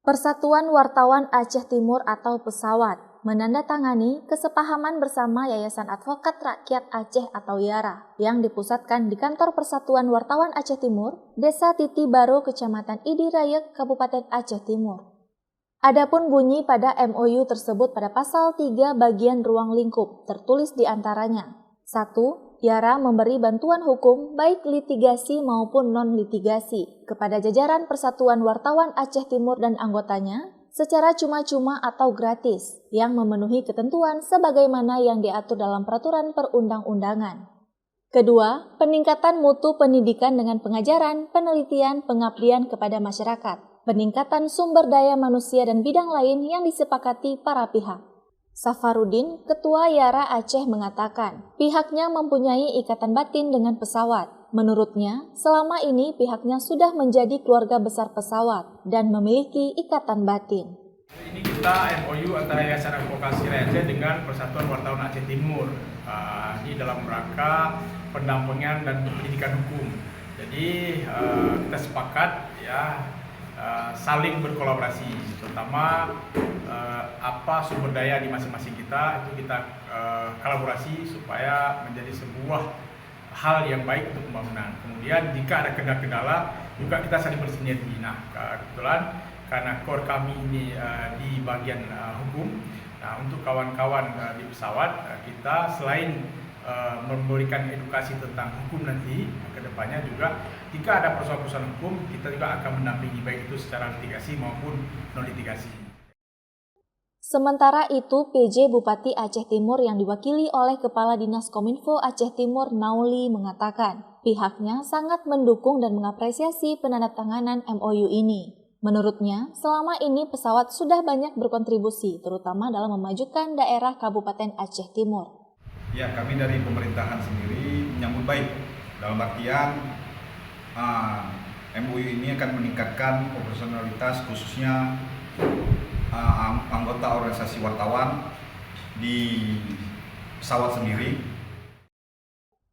Persatuan Wartawan Aceh Timur atau Pesawat menandatangani kesepahaman bersama Yayasan Advokat Rakyat Aceh atau YARA yang dipusatkan di Kantor Persatuan Wartawan Aceh Timur, Desa Titi Baru, Kecamatan Idi Rayek, Kabupaten Aceh Timur. Adapun bunyi pada MOU tersebut pada pasal 3 bagian ruang lingkup tertulis di antaranya: 1. YARA memberi bantuan hukum baik litigasi maupun non-litigasi kepada jajaran Persatuan Wartawan Aceh Timur dan anggotanya secara cuma-cuma atau gratis yang memenuhi ketentuan sebagaimana yang diatur dalam peraturan perundang-undangan. Kedua, peningkatan mutu pendidikan dengan pengajaran, penelitian, pengabdian kepada masyarakat, peningkatan sumber daya manusia dan bidang lain yang disepakati para pihak. Safarudin, Ketua YARA Aceh mengatakan, pihaknya mempunyai ikatan batin dengan pesawat. Menurutnya, selama ini pihaknya sudah menjadi keluarga besar pesawat dan memiliki ikatan batin. Ini kita MOU antara Yayasan Advokasi Rakyat Aceh dengan Persatuan Wartawan Aceh Timur. Ini dalam rangka pendampingan dan pendidikan hukum. Jadi kita sepakat saling berkolaborasi, terutama apa sumber daya di masing-masing kita itu kita kolaborasi supaya menjadi sebuah hal yang baik untuk pembangunan. Kemudian jika ada kendala-kendala juga kita saling bersinergi. Nah, kebetulan karena core kami ini di bagian hukum, nah untuk kawan-kawan di pesawat kita selain memberikan edukasi tentang hukum nanti ke depannya juga jika ada persoalan-persoalan hukum kita juga akan mendampingi baik itu secara litigasi maupun non litigasi. Sementara itu, PJ Bupati Aceh Timur yang diwakili oleh Kepala Dinas Kominfo Aceh Timur Nauli mengatakan pihaknya sangat mendukung dan mengapresiasi penandatanganan MOU ini. Menurutnya, selama ini pesawat sudah banyak berkontribusi terutama dalam memajukan daerah Kabupaten Aceh Timur. Ya, kami dari pemerintahan sendiri menyambut baik dalam artian MOU ini akan meningkatkan profesionalitas khususnya anggota organisasi wartawan di pesawat sendiri.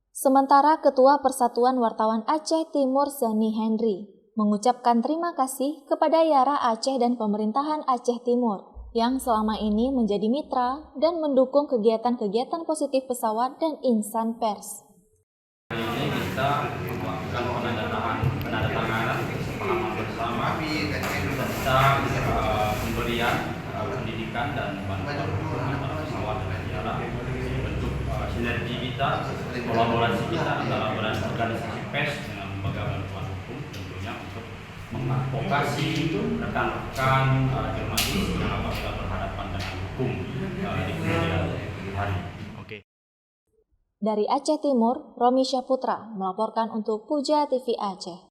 Sementara Ketua Persatuan Wartawan Aceh Timur Seni Henry mengucapkan terima kasih kepada YARA Aceh dan pemerintahan Aceh Timur yang selama ini menjadi mitra dan mendukung kegiatan-kegiatan positif pesawat dan insan pers. Hari ini kita melakukan penandatanganan kesepahaman bersama tentang pemberian pendidikan dan bantuan hukum antara pesawat dan YARA. Bentuk sinergi kita, kolaborasi kita antara organisasi pers dengan lembaga bantuan hukum tentunya untuk mengadvokasi rekan-rekan jurnalis yang apabila berhadapan dengan hukum di kemudian hari. Dari Aceh Timur, Romi Syaputra melaporkan untuk Puja TV Aceh.